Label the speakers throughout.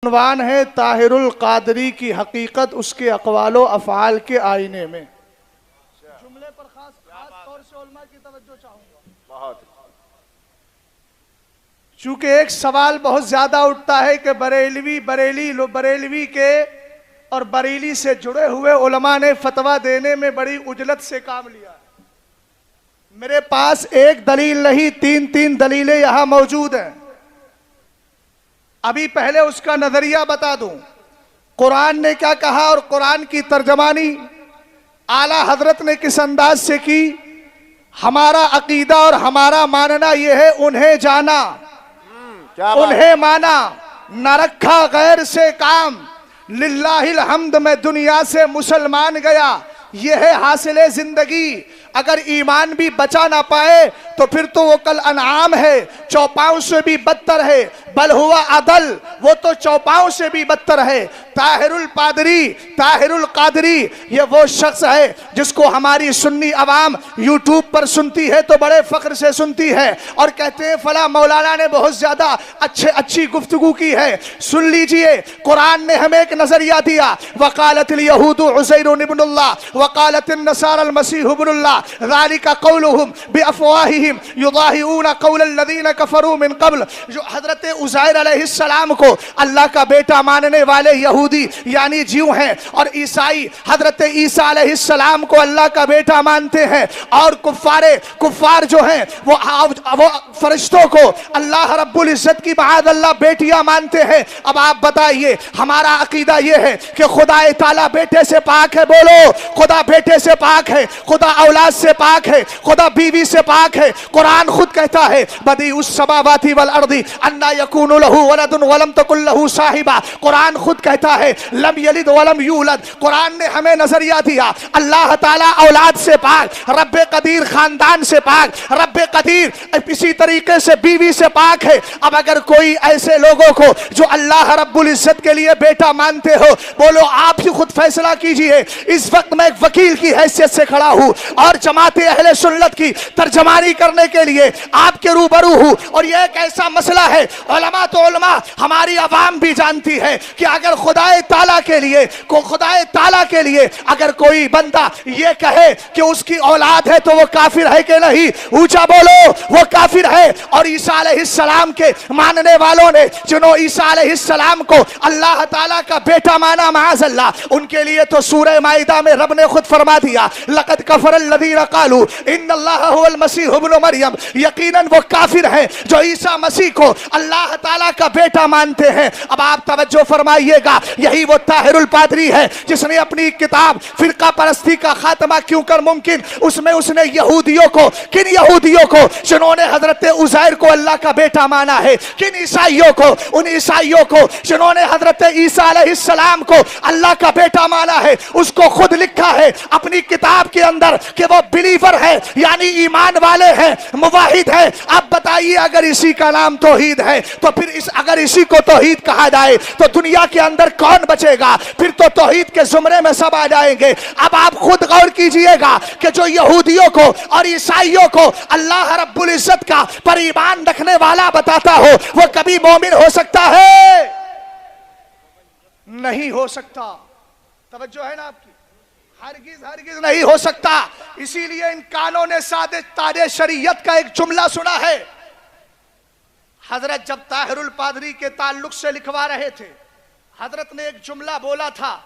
Speaker 1: عنوان ہے طاہر القادری کی حقیقت اس کے اقوال و افعال کے آئینے میں. جملے پر خاص طور سے علماء کی توجہ چاہوں گا. چونکہ ایک سوال بہت زیادہ اٹھتا ہے کہ بریلوی کے اور بریلی سے جڑے ہوئے علماء نے فتویٰ دینے میں بڑی عجلت سے کام لیا. میرے پاس ایک دلیل نہیں، تین دلیلیں یہاں موجود ہیں. ابھی پہلے اس کا نظریہ بتا دوں. قرآن نے کیا کہا اور قرآن کی ترجمانی اعلیٰ حضرت نے کس انداز سے کی. ہمارا عقیدہ اور ہمارا ماننا یہ ہے، انہیں جانا انہیں مانا، نہ رکھا غیر سے کام. للہ الحمد میں دنیا سے مسلمان گیا، یہ ہے حاصل زندگی. اگر ایمان بھی بچا نہ پائے تو پھر تو وہ کل انعام ہے، چوپاؤں سے بھی بدتر ہے. بل ہوا عدل، وہ تو چوپاؤں سے بھی بدتر ہے. طاہر القادری یہ وہ شخص ہے جس کو ہماری سنی عوام یوٹیوب پر سنتی ہے تو بڑے فخر سے سنتی ہے اور کہتے ہیں فلاں مولانا نے بہت زیادہ اچھی گفتگو کی ہے. سن لیجئے، قرآن نے ہمیں ایک نظریہ دیا. وقالت الیہود عزیر ابن اللہ وقالت النصارى المسیح ابن اللہ ذلك قولهم بافواہہم یضاہئون قول الذین کفروا من قبل. جو حضرت عزیر علیہ السلام کو اللہ کا بیٹا ماننے والے یہودی یعنی جیو ہیں، اور عیسائی حضرت عیسیٰ علیہ السلام کو اللہ کا بیٹا مانتے ہیں، اور کفار جو ہیں وہ فرشتوں کو اللہ رب العزت کی معاذ اللہ بیٹیاں مانتے ہیں. اب آپ بتائیے، ہمارا عقیدہ یہ ہے کہ خدا تعالیٰ بیٹے سے پاک ہے. بولو، خدا بیٹے سے پاک ہے، خدا اولاد سے پاک ہے، خدا بیوی سے پاک ہے. قرآن خود کہتا ہے بدیع السماوات والارض انا یکون له ولد ولم تکن له صاحبہ. قرآن خود کہتا ہے لم یلد ولم یولد. قرآن نے ہمیں نظریہ دیا اللہ تعالیٰ اولاد سے پاک، رب قدیر خاندان سے پاک، رب قدیر اسی طریقے سے بیوی سے پاک ہے. اب اگر کوئی ایسے لوگوں کو جو اللہ رب العزت کے لیے بیٹا مانتے ہو، بولو آپ ہی خود فیصلہ کیجئے. اس وقت میں ایک وکیل کی حیثیت سے کھڑا ہوں اور جماعت اہل سنت کی ترجمانی کرنے کے لیے آپ کے روبرو ہوں، اور یہ ایک ایسا مسئلہ ہے علماء تو علماء، ہماری عوام بھی جانتی ہے کہ اگر خدا تعالیٰ کے لیے اگر کوئی بندہ یہ کہے کہ اس کی اولاد ہے تو وہ کافر ہے کہ نہیں؟ اونچا بولو، وہ کافر ہے. اور عیسیٰ علیہ السلام کے ماننے والوں نے جنہوں عیسیٰ علیہ السلام کو اللہ تعالیٰ کا بیٹا مانا معاذ اللہ، ان کے لیے تو سورہ مائدہ میں رب نے خود فرما دیا لقد کفر الذین قالوا ان اللہ هو المسیح ابن مریم. یقیناً وہ کافر ہیں جو عیسیٰ مسیح کو اللہ تعالیٰ کا بیٹا مانتے ہیں. اب آپ توجہ فرمائیے گا، یہی وہ طاہر القادری ہے جس نے اپنی کتاب فرقہ پرستی کا خاتمہ کیوں کر ممکن، اس میں اس نے یہودیوں کو، کن یہودیوں کو جنہوں نے حضرت عزیر کو اللہ کا بیٹا مانا ہے، کن عیسائیوں کو، ان عیسائیوں کو جنہوں نے حضرت عیسیٰ علیہ السلام کو اللہ کا بیٹا مانا ہے، اس کو خود لکھا ہے اپنی کتاب کے اندر کہ وہ بلیور ہے، یعنی ایمان والے ہیں، موحد ہیں. اب بتائیے اگر اسی کا نام توحید ہے تو پھر اگر اسی کو توحید کہا جائے تو دنیا کے اندر کون بچے گا؟ پھر تو توحید کے زمرے میں سب آ جائیں گے. اب آپ خود غور کیجئے گا کہ جو یہودیوں کو اور عیسائیوں کو اللہ رب العزت کا پر ایمان رکھنے والا بتاتا ہو، وہ کبھی مومن ہو سکتا ہے؟ نہیں ہو سکتا. توجہ ہے نا آپ کی؟ ہرگز نہیں ہو سکتا. اسی لیے ان کانوں نے تاج شریعت کا ایک جملہ سنا ہے. حضرت جب طاہر القادری کے تعلق سے لکھوا رہے تھے، حضرت نے ایک جملہ بولا تھا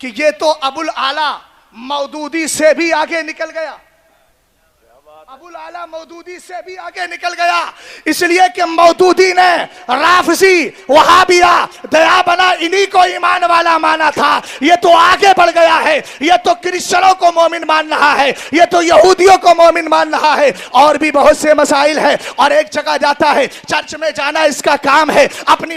Speaker 1: کہ یہ تو ابو الاعلیٰ مودودی سے بھی آگے نکل گیا. ابو الاعلیٰ مودودی سے بھی آگے نکل گیا، اس لیے کہ مودودی نے رافضی، وہابیہ، دیابنا انہی کو ایمان والا مانا تھا. یہ تو آگے بڑھ گیا ہے، یہ تو کرسچنوں کو مومن مان رہا ہے، یہ تو یہودیوں کو مومن مان رہا ہے. اور بھی بہت سے مسائل ہیں. اور ایک جگہ جاتا ہے، چرچ میں جانا اس کا کام ہے، اپنی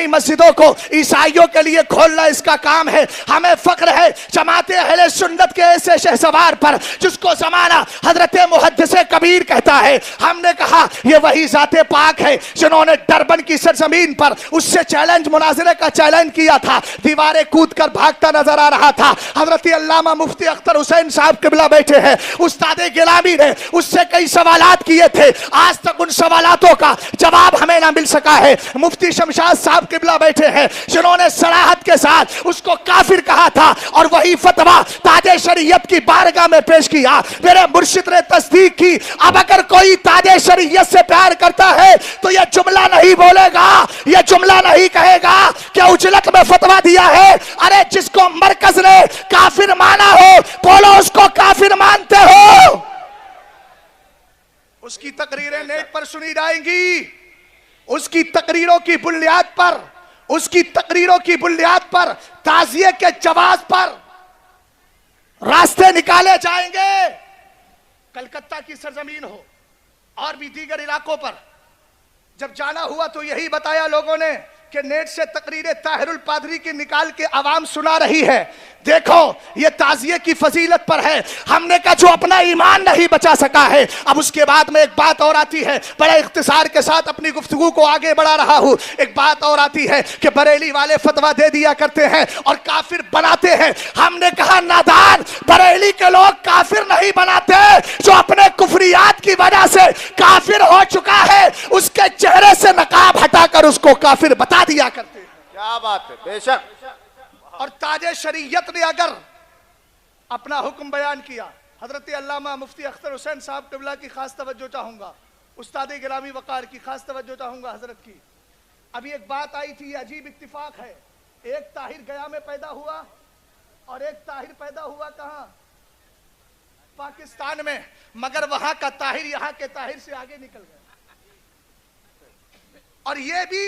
Speaker 1: مسجدوں کو عیسائیوں کے لیے کھولنا اس کا کام ہے. ہمیں فخر ہے جماعت اہل سنت کے ایسے شہسوار پر جس کو زمانہ حضرت محدث کبیر کہتا ہے ہم نے کہا یہ وہی ذات پاک ہے جنہوں نے ڈربن کی سرزمین پر اس سے چیلنج مناظرے کا چیلنج کیا تھا, دیواریں کود کر بھاگتا نظر آ رہا تھا. حضرت علامہ مفتی اختر حسین صاحب قبلہ بیٹھے ہیں, استاد گرامی نے اس سے کئی سوالات کیے تھے, آج تک ان سوالاتوں کا جواب ہمیں نہ مل سکا ہے. مفتی شمشاد صاحب قبلہ بیٹھے ہیں جنہوں نے صراحت کے ساتھ اس کو کافر کہا تھا اور وہی فتویٰ تاج شریعت کی بارگاہ میں پیش کیا. میرے مرشد نے تصدیق کی, اب اگر کوئی تاج شریعت سے پیار کرتا ہے تو یہ جملہ نہیں بولے گا, یہ جملہ نہیں کہے گا کہ اجلت میں فتویٰ دیا ہے. ارے جس کو مرکز نے کافر مانا ہو بولو اس کو کافر مانتے ہو. اس کی تقریریں نیٹ پر سنی جائیں گی, اس کی تقریروں کی بنیاد پر, اس کی تقریروں کی بنیاد پر تعزیے کے جواز پر راستے نکالے جائیں گے. کلکتہ کی سرزمین ہو اور بھی دیگر علاقوں پر جب جانا ہوا تو یہی بتایا لوگوں نے کہ نیٹ سے تقریر طاہر الپادری کی نکال کے عوام سنا رہی ہے, دیکھو یہ تعزیے کی فضیلت پر ہے. ہم نے کہا جو اپنا ایمان نہیں بچا سکا ہے. اب اس کے بعد میں ایک بات اور آتی ہے, بڑے اختصار کے ساتھ اپنی گفتگو کو آگے بڑھا رہا ہوں. ایک بات اور آتی ہے کہ بریلی والے فتویٰ دے دیا کرتے ہیں اور کافر بناتے ہیں. ہم نے کہا نادان, بریلی کے لوگ کافر نہیں بناتے, جو اپنے کفریات کی وجہ سے کافر ہو چکا ہے اس کے چہرے سے نقاب ہٹا کر اس کو کافر بتا دیا کرتے ہیں.
Speaker 2: کیا بات ہے, بے شک.
Speaker 1: اور تاج شریعت نے اگر اپنا حکم بیان کیا, حضرت علامہ مفتی اختر حسین صاحب قبلہ کی خاص توجہ چاہوں گا, استاد گرامی وقار کی خاص توجہ چاہوں گا حضرت کی. ابھی ایک بات آئی تھی, عجیب اتفاق ہے, ایک طاہر گیا میں پیدا ہوا اور ایک طاہر پیدا ہوا کہاں, پاکستان میں, مگر وہاں کا طاہر یہاں کے طاہر سے آگے نکل گیا. اور یہ بھی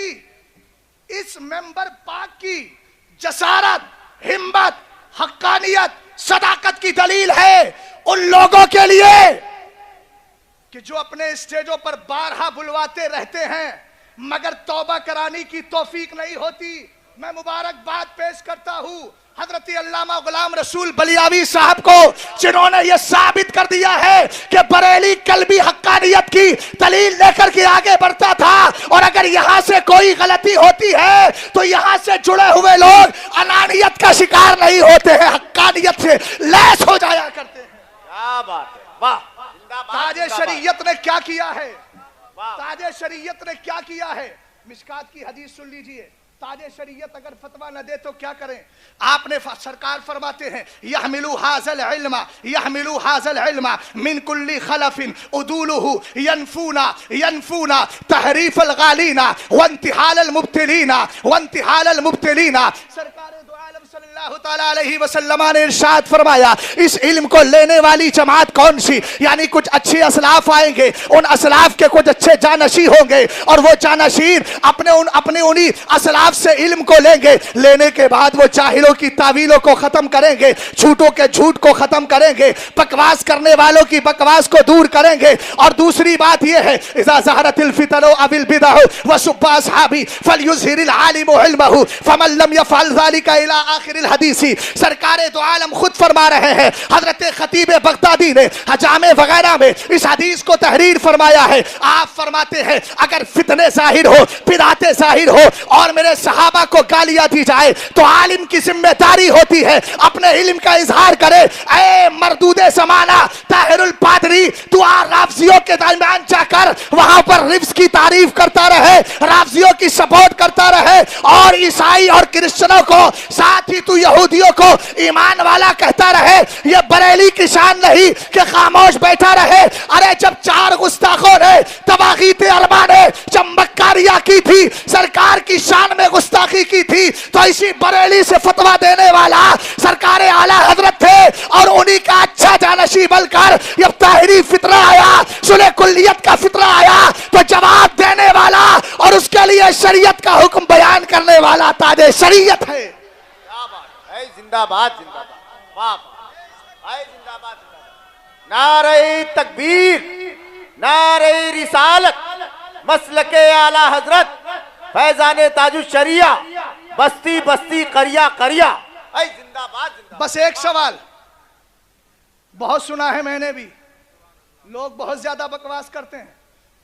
Speaker 1: اس ممبر پاک کی جسارت, ہمت, حقانیت, صداقت کی دلیل ہے ان لوگوں کے لیے کہ جو اپنے اسٹیجوں پر بارہا بلواتے رہتے ہیں مگر توبہ کرانے کی توفیق نہیں ہوتی. میں مبارکباد پیش کرتا ہوں حضرت علامہ غلام رسول بلیاوی صاحب کو, جنہوں نے یہ ثابت کر دیا ہے کہ بریلی قلبی حقانیت کی دلیل لے کر کے آگے بڑھتا تھا, اور اگر یہاں سے کوئی غلطی ہوتی ہے تو یہاں سے جڑے ہوئے لوگ انانیت کا شکار نہیں ہوتے ہیں, حقانیت سے لیس ہو جایا کرتے ہیں.
Speaker 2: کیا بات ہے, واہ.
Speaker 1: تاج شریعت نے کیا کیا ہے, تاج شریعت نے کیا کیا ہے. مشکات کی حدیث سن لیجئے, تاج شریعت اگر فتویٰ نہ دے تو کیا کریں. آپ نے سرکار فرماتے ہیں یحملوا ھذا العلم یحملوا ھذا العلم من كل خلف عدوله ينفون تحریف الغالین وانتحال المبتلین سرکار دو عالم صلی اللہ تعالیٰ علیہ وسلم نے ارشاد فرمایا اس علم کو لینے والی جماعت کون سی, یعنی کچھ اچھے اسلاف آئیں گے, ان اسلاف کے کچھ اچھے جانشین ہوں گے اور وہ جانشین اپنے انہی اسلاف سے علم کو لیں گے. لینے کے بعد وہ جاہلوں کی تعویلوں کو ختم کریں گے, جھوٹوں کے جھوٹ کو ختم کریں گے, بکواس کرنے والوں کی بکواس کو دور کریں گے. اور دوسری بات یہ ہے اذا ظہرت الفتن او البدع وسب اصحابی فلیظہر العالم علمہ فمن لم یفعل ذلک الی آخر الحدیث. سرکار دو عالم خود فرما رہے ہیں, حضرت خطیب بغدادی نے جامع وغیرہ میں اس حدیث کو تحریر فرمایا ہے. آپ فرماتے ہیں اگر فتنے ظاہر ہو, بدعتیں ظاہر ہو اور میرے صحابہ کو گالیاں دی جائے تو عالم کی ذمہ داری ہوتی ہے اپنے علم کا اظہار کرے. اے مردود زمانہ طاہر الپادری, تو رافضیوں کے درمیان جا کر وہاں پر رفض کی تعریف کرتا رہے, رافضیوں کی سپورٹ کرتا رہے, اور عیسائی اور کرسچنوں کو ساتھ ہی تو یہودیوں کو ایمان والا کہتا رہے. یہ بریلی کی شان نہیں کہ خاموش بیٹھا رہے. ارے جب 4 گستاخوں نے تواغیت اربا نے جب مکاریہ کی تھی, سرکار کی شان میں گستاخی کی تھی, تو اسی بریلی سے فتویٰ دینے والا سرکار اعلیٰ حضرت تھے, اور انہی کا اچھا جانشی بن کر جب طاہری فطرہ آیا, صلح کلیت کا فطرہ آیا, تو جواب دینے والا اور اس کے لیے شریعت کا حکم بیان کرنے والا تاج شریعت ہے.
Speaker 2: زندہ باد, زندہ باد, واہ, زندہ باد. نعرہ تکبیر, نعرہ رسالت, مسلک اعلیٰ حضرت, فیضان تاج الشریعہ, بستی بستی قریہ قریہ. زندہ باد, زندہ باد.
Speaker 1: بس ایک سوال بہت سنا ہے میں نے بھی, لوگ بہت زیادہ بکواس کرتے ہیں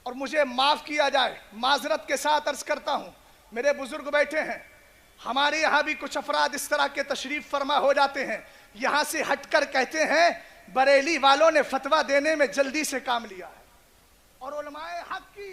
Speaker 1: اور مجھے معاف کیا جائے، معذرت کے ساتھ عرض کرتا ہوں، میرے بزرگ بیٹھے ہیں، ہمارے یہاں بھی کچھ افراد اس طرح کے تشریف فرما ہو جاتے ہیں، یہاں سے ہٹ کر کہتے ہیں بریلی والوں نے فتویٰ دینے میں جلدی سے کام لیا ہے، اور علماء حق کی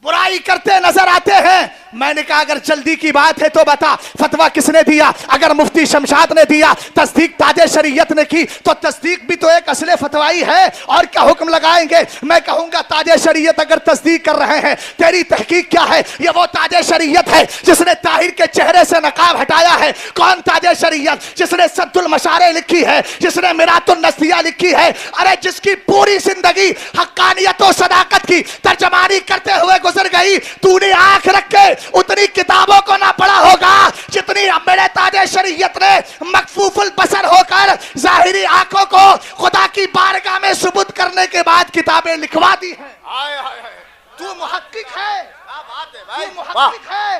Speaker 1: برائی کرتے نظر آتے ہیں۔ میں نے کہا اگر جلدی کی بات ہے تو بتا فتویٰ کس نے دیا؟ اگر مفتی شمشاد نے دیا، تصدیق تاج شریعت نے کی، تو تصدیق بھی تو ایک اصل فتوائی ہے، اور کیا حکم لگائیں گے؟ میں کہوں گا تاج شریعت اگر تصدیق کر رہے ہیں، تیری تحقیق کیا ہے؟ یہ وہ تاج شریعت ہے جس نے طاہر کے چہرے سے نقاب ہٹایا ہے۔ کون تاج شریعت؟ جس نے سد المشارع لکھی ہے، جس نے میرات النسیہ لکھی ہے، ارے جس کی پوری زندگی حقانیت و صداقت کی ترجمانی کرتے ہوئے گزر گئی۔ تو نے آنکھ رکھ کے اتنی کتابوں کو نہ پڑھا ہوگا جتنی میرے تاج شریعت نے مکفوف البصر ہو کر ظاہری آنکھوں کو خدا کی بارگاہ میں ثبوت کرنے کے بعد کتابیں لکھوا دی ہیں۔ تو محقق ہے، تو محقق ہے،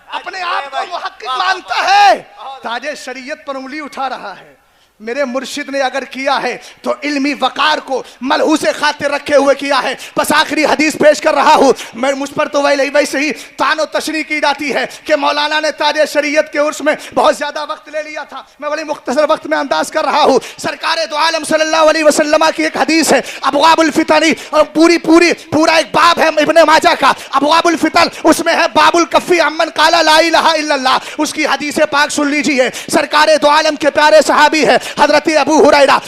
Speaker 1: اپنے آپ کو محقق مانتا ہے، تاج شریعت پر انگلی اٹھا رہا ہے۔ میرے مرشد نے اگر کیا ہے تو علمی وقار کو ملحوظ خاطر رکھے ہوئے کیا ہے۔ بس آخری حدیث پیش کر رہا ہوں، میں مجھ پر تو ویسے ہی طعن و تشریح کی جاتی ہے کہ مولانا نے تاج شریعت کے عرس میں بہت زیادہ وقت لے لیا تھا۔ میں بڑی مختصر وقت میں انداز کر رہا ہوں۔ سرکار دو عالم صلی اللہ علیہ وسلم کی ایک حدیث ہے ابواب الفتن، اور پورا ایک باب ہے ابن ماجہ کا ابواب الفتن، اس میں ہے باب الکفی عمن قال لا الہ الا اللہ۔ اس کی حدیث پاک سن لیجیے۔ سرکار دو عالم کے پیارے صحابی ہے حضرت ابو ہریرہ،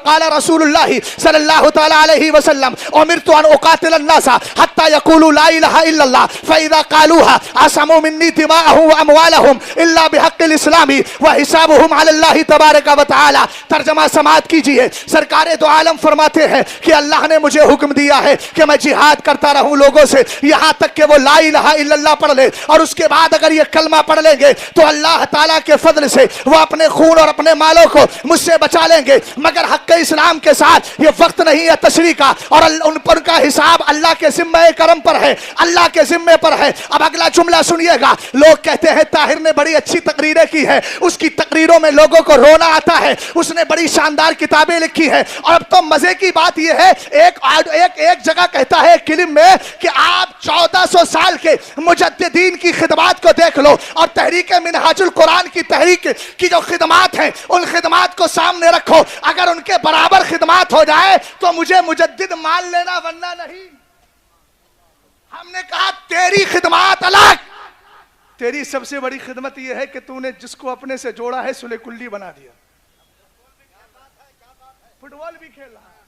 Speaker 1: قال رسول اللہ صلی اللہ تعالی علیہ وسلم امرت ان اقاتل الناس حتى يقولوا لا الہ الا اللہ فاذا قالوها عصموا مني دماءهم واموالهم الا بحق الاسلام وحسابهم على اللہ تبارک وتعالی۔ ترجمہ سماعت کیجئے۔ سرکار دو عالم فرماتے ہیں کہ اللہ نے مجھے حکم دیا ہے کہ میں جہاد کرتا رہوں لوگوں سے یہاں تک کہ وہ لا الہ الا اللہ پڑھ لے، اور اس کے بعد اگر یہ کلمہ پڑھ لیں گے تو اللہ تعالیٰ کے فضل سے وہ اپنے خون اور اپنے مالوں کو مجھ سے بچا لیں گے، مگر حق اسلام کے ساتھ یہ وقت نہیں ہے تشریح کا، اور ان پر کا حساب اللہ کے ذمہ کرم پر ہے، اللہ کے ذمہ پر ہے۔ اب اگلا جملہ سنیے گا۔ لوگ کہتے ہیں طاہر نے بڑی اچھی تقریریں کی ہے، اس کی تقریروں میں لوگوں کو رونا آتا ہے، اس نے بڑی شاندار کتابیں لکھی ہے، اور اب تو مزے کی بات یہ ہے ایک جگہ کہتا ہے کلم میں کہ آپ 1400 سال کے مجددین کی خدمات کو دیکھ لو، اور تحریک منہاج القرآن کی تحریک کی جو خدمات ہیں ان خدمات کو سامنے رکھو، اگر ان کے برابر خدمات ہو جائے تو مجھے مجدد مان لینا ورنہ نہیں۔ ہم نے کہا تیری خدمات الگ، تیری سب سے بڑی خدمت یہ ہے کہ تو نے جس کو اپنے سے جوڑا ہے سلے کلی بنا دیا۔ فٹ بال بھی کھیل رہا ہے،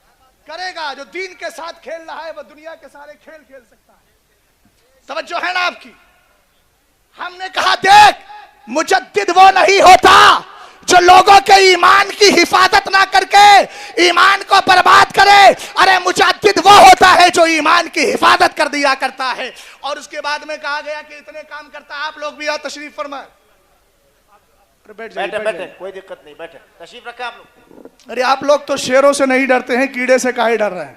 Speaker 1: کرے گا جو دین کے ساتھ کھیل رہا ہے وہ دنیا کے سارے کھیل کھیل سکتا ہے۔ توجہ ہے نا آپ کی؟ ہم نے کہا دیکھ مجدد وہ نہیں ہوتا جو لوگوں کے ایمان کی حفاظت نہ کر کے ایمان کو برباد کرے، ارے مجدد وہ ہوتا ہے جو ایمان کی حفاظت کر دیا کرتا ہے۔ اور اس کے بعد میں کہا گیا کہ اتنے کام کرتا ہے۔ آپ لوگ بھی آؤ تشریف فرمائیں۔
Speaker 2: بیٹھے کوئی دقت نہیں، بیٹھے تشریف رکھیں آپ لوگ۔
Speaker 1: ارے آپ لوگ تو شیروں سے نہیں ڈرتے ہیں، کیڑے سے کاہے ڈر رہے ہیں؟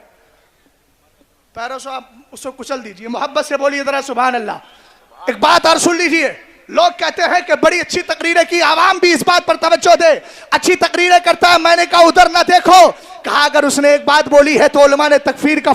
Speaker 1: پیروں سے آپ اس کو کچل دیجئے، محبت سے بولیے ذرا سبحان اللہ۔ ایک بات اور سن لیجئے، لوگ کہتے ہیں کہ بڑی اچھی تقریریں کی، عوام بھی اس بات پر توجہ دے، اچھی تقریریں کرتا ہے۔ میں نے کہا ادھر نہ دیکھو، کہا اگر اس نے ایک بات بولی ہے تو علماء نے تکفیر کا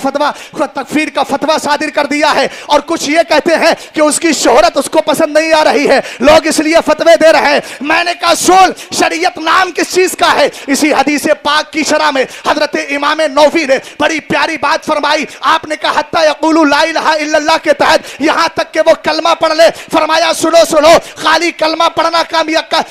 Speaker 1: فتویٰ صادر کر دیا ہے، اور کچھ یہ کہتے ہیں کہ اس کی شہرت اس کو پسند نہیں آ رہی ہے، لوگ اس لیے فتوے دے رہے ہیں۔ میں نے کہا سول شریعت نام کس چیز کا ہے؟ اسی حدیث پاک کی شرح میں حضرت امام نووی نے بڑی پیاری بات فرمائی۔ آپ نے کہا حتی یقولوا لا الہ الا اللہ کے تحت یہاں تک کہ وہ کلمہ پڑھ لے، فرمایا سنو، خالی کلمہ پڑھنا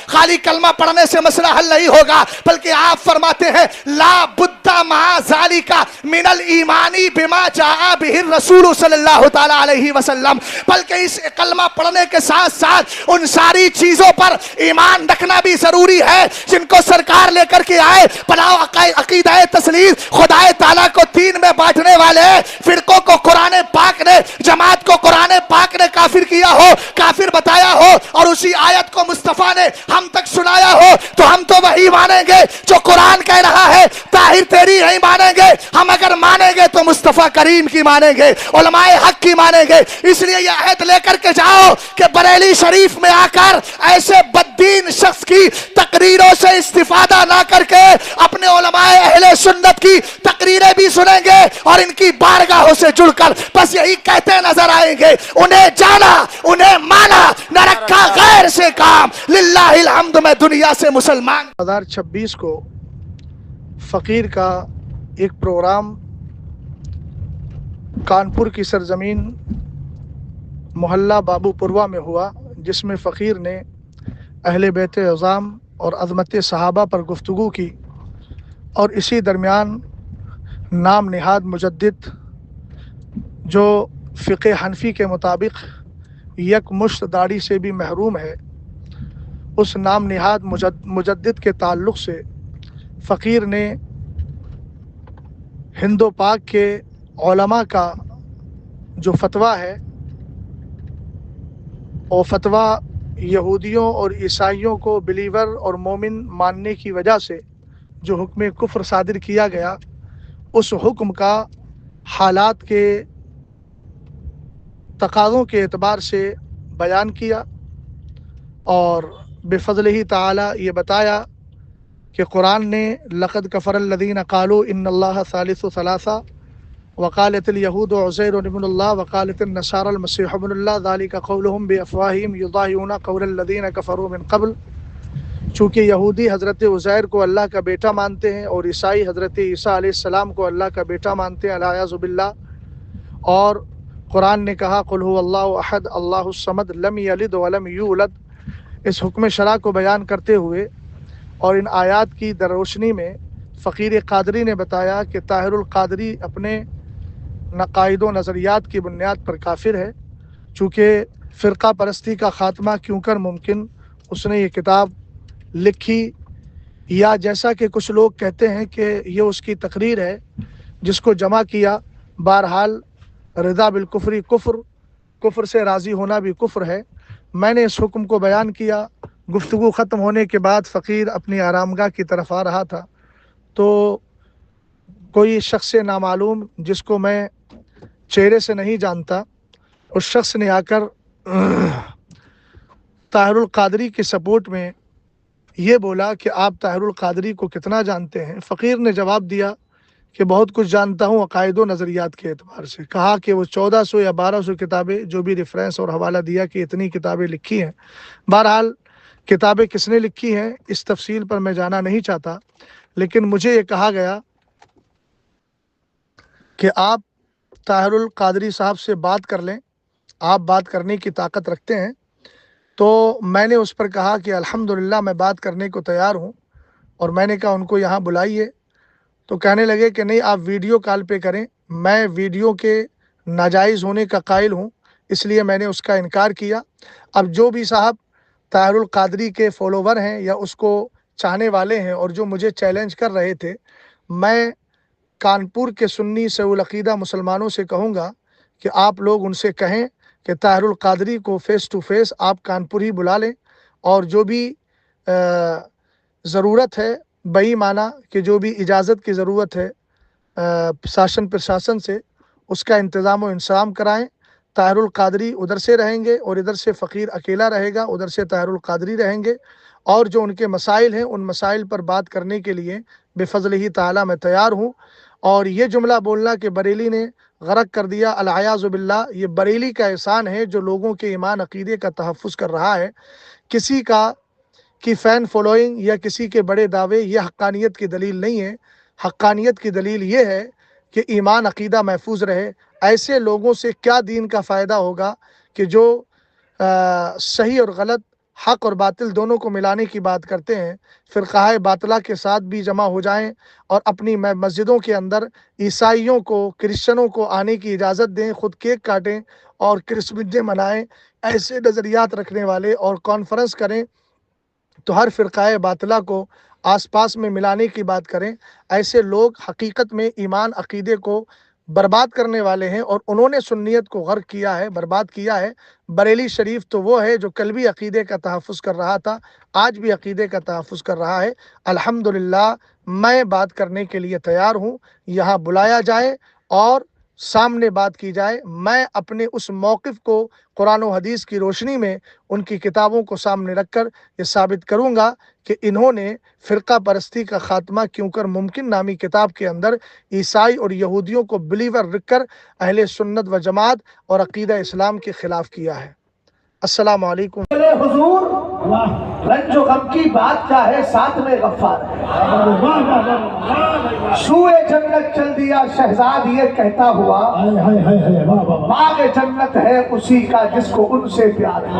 Speaker 1: خالی کلمہ پڑھنے سے مسئلہ حل نہیں ہوگا، بلکہ آپ فرماتے ہیں لا بد مع ذالک من الایمانی بما جاء به الرسول صلی اللہ تعالی علیہ وسلم، بلکہ اس کلمہ پڑھنے کے ساتھ ساتھ ان ساری چیزوں پر ایمان رکھنا بھی ضروری ہے جن کو سرکار لے کر کے آئے۔ بناؤ عقیدہ تسلیث، خدا تعالیٰ کو تین میں بانٹنے والے فرقوں کو قرآن پاک نے، جماعت کو قرآن پاک نے کافر کیا ہو، کافر بتایا ہو، اور اسی آیت کو مصطفیٰ نے ہم تک سنایا ہو، تو ہم تو وہی مانیں گے جو قرآن کہہ رہا ہے ظاہر تیری نہیں مانیں گے، ہم اگر مانیں گے تو مصطفیٰ کریم کی مانیں گے، علماء حق کی مانیں گے۔ اس لیے یہ عہد لے کر کے جاؤ کہ بریلی شریف میں آ کر ایسے بددین شخص کی تقریروں سے استفادہ نہ کر کے اپنے علماء اہل سنت کی تقریریں بھی سنیں گے اور ان کی بارگاہوں سے جڑ کر بس یہی کہتے نظر آئیں گے، انہیں جانا، انہیں مانا، نہ رکھا غیر سے کام، للہ الحمد میں دنیا سے مسلمان۔
Speaker 3: 2026 کو فقیر کا ایک پروگرام کانپور کی سرزمین محلہ بابو پوروا میں ہوا، جس میں فقیر نے اہل بیت عظام اور عظمت صحابہ پر گفتگو کی، اور اسی درمیان نام نہاد مجدد جو فقہ حنفی کے مطابق یک مشت داڑھی سے بھی محروم ہے، اس نام نہاد مجدد کے تعلق سے فقیر نے ہند و پاک کے علماء کا جو فتویٰ ہے، وہ فتویٰ یہودیوں اور عیسائیوں کو بلیور اور مومن ماننے کی وجہ سے جو حکم کفر صادر کیا گیا، اس حکم کا حالات کے تقاضوں کے اعتبار سے بیان کیا، اور بفضلہ تعالی یہ بتایا کہ قرآن نے لقد کفر الذین قالوا ان اللہ ثالث ثلاثہ وقالت الیہود عزیر ابن اللہ وقالت النصارى المسیح ابن اللہ ذلک قولہم بافواہہم یضاہئون قول الذین کفروا من قبل۔ چونکہ یہودی حضرت عزیر کو اللہ کا بیٹا مانتے ہیں اور عیسائی حضرت عیسیٰ علیہ السلام کو اللہ کا بیٹا مانتے ہیں، العیاذ باللہ، اور قرآن نے کہا قل هو اللہ احد اللہ الصمد لم یلد ولم یولد، اس حکم شرع کو بیان کرتے ہوئے اور ان آیات کی در روشنی میں فقیر قادری نے بتایا کہ طاہر القادری اپنے نقائد و نظریات کی بنیاد پر کافر ہے۔ چونکہ فرقہ پرستی کا خاتمہ کیوں کر ممکن، اس نے یہ کتاب لکھی، یا جیسا کہ کچھ لوگ کہتے ہیں کہ یہ اس کی تقریر ہے جس کو جمع کیا۔ بہرحال رضا بالکفری کفر، کفر سے راضی ہونا بھی کفر ہے۔ میں نے اس حکم کو بیان کیا۔ گفتگو ختم ہونے کے بعد فقیر اپنی آرامگاہ کی طرف آ رہا تھا، تو کوئی شخص نامعلوم جس کو میں چہرے سے نہیں جانتا، اس شخص نے آ کر طاہر القادری کی سپورٹ میں یہ بولا کہ آپ طاہر القادری کو کتنا جانتے ہیں؟ فقیر نے جواب دیا کہ بہت کچھ جانتا ہوں عقائد و نظریات کے اعتبار سے۔ کہا کہ وہ 1400 یا 1200 کتابیں جو بھی ریفرنس اور حوالہ دیا کہ اتنی کتابیں لکھی ہیں۔ بہرحال کتابیں کس نے لکھی ہیں اس تفصیل پر میں جانا نہیں چاہتا، لیکن مجھے یہ کہا گیا کہ آپ طاہر القادری صاحب سے بات کر لیں، آپ بات کرنے کی طاقت رکھتے ہیں۔ تو میں نے اس پر کہا کہ الحمدللہ میں بات کرنے کو تیار ہوں، اور میں نے کہا ان کو یہاں بلائیے۔ تو کہنے لگے کہ نہیں، آپ ویڈیو کال پہ کریں، میں ویڈیو کے ناجائز ہونے کا قائل ہوں، اس لیے میں نے اس کا انکار کیا۔ اب جو بھی صاحب طاہر القادری کے فالوور ہیں یا اس کو چاہنے والے ہیں اور جو مجھے چیلنج کر رہے تھے، میں کانپور کے سنی سول عقیدہ مسلمانوں سے کہوں گا کہ آپ لوگ ان سے کہیں کہ طاہر القادری کو فیس ٹو فیس آپ کانپور ہی بلا لیں، اور جو بھی ضرورت ہے بئی معنی کہ جو بھی اجازت کی ضرورت ہے شاشن پرشاسن سے، اس کا انتظام و انصرام کرائیں۔ طاہر القادری ادھر سے رہیں گے اور ادھر سے فقیر اکیلا رہے گا، ادھر سے طاہر القادری رہیں گے، اور جو ان کے مسائل ہیں ان مسائل پر بات کرنے کے لیے بفضلہ تعالی میں تیار ہوں۔ اور یہ جملہ بولنا کہ بریلی نے غرق کر دیا، العیاذ باللہ، یہ بریلی کا احسان ہے جو لوگوں کے ایمان عقیدے کا تحفظ کر رہا ہے۔ کسی کی فین فالوئنگ یا کسی کے بڑے دعوے یہ حقانیت کی دلیل نہیں ہے۔ حقانیت کی دلیل یہ ہے کہ ایمان عقیدہ محفوظ رہے۔ ایسے لوگوں سے کیا دین کا فائدہ ہوگا کہ جو صحیح اور غلط، حق اور باطل دونوں کو ملانے کی بات کرتے ہیں، فرقہ باطلہ کے ساتھ بھی جمع ہو جائیں اور اپنی مسجدوں کے اندر عیسائیوں کو، کرسچنوں کو آنے کی اجازت دیں، خود کیک کاٹیں اور کرسمس ڈے منائیں۔ ایسے نظریات رکھنے والے اور کانفرنس کریں تو ہر فرقہ باطلہ کو آس پاس میں ملانے کی بات کریں۔ ایسے لوگ حقیقت میں ایمان عقیدے کو برباد کرنے والے ہیں اور انہوں نے سنیت کو غرق کیا ہے، برباد کیا ہے۔ بریلی شریف تو وہ ہے جو کل بھی عقیدے کا تحفظ کر رہا تھا، آج بھی عقیدے کا تحفظ کر رہا ہے۔ الحمدللہ میں بات کرنے کے لیے تیار ہوں، یہاں بلایا جائے اور سامنے بات کی جائے۔ میں اپنے اس موقف کو قرآن و حدیث کی روشنی میں ان کی کتابوں کو سامنے رکھ کر یہ ثابت کروں گا کہ انہوں نے فرقہ پرستی کا خاتمہ کیوں کر ممکن نامی کتاب کے اندر عیسائی اور یہودیوں کو بلیور رکھ کر اہل سنت و جماعت اور عقیدہ اسلام کے خلاف کیا ہے۔ السلام علیکم۔
Speaker 1: حضور رنج و غم کی بات کیا ہے، ساتھ میں غفار ہے۔ سوئے جنت چل دیا شہزاد یہ کہتا ہوا، باغ جنت ہے اسی کا جس کو ان سے پیار ہے۔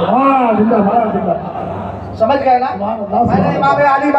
Speaker 1: سمجھ گئے نا؟ میں نے امام علی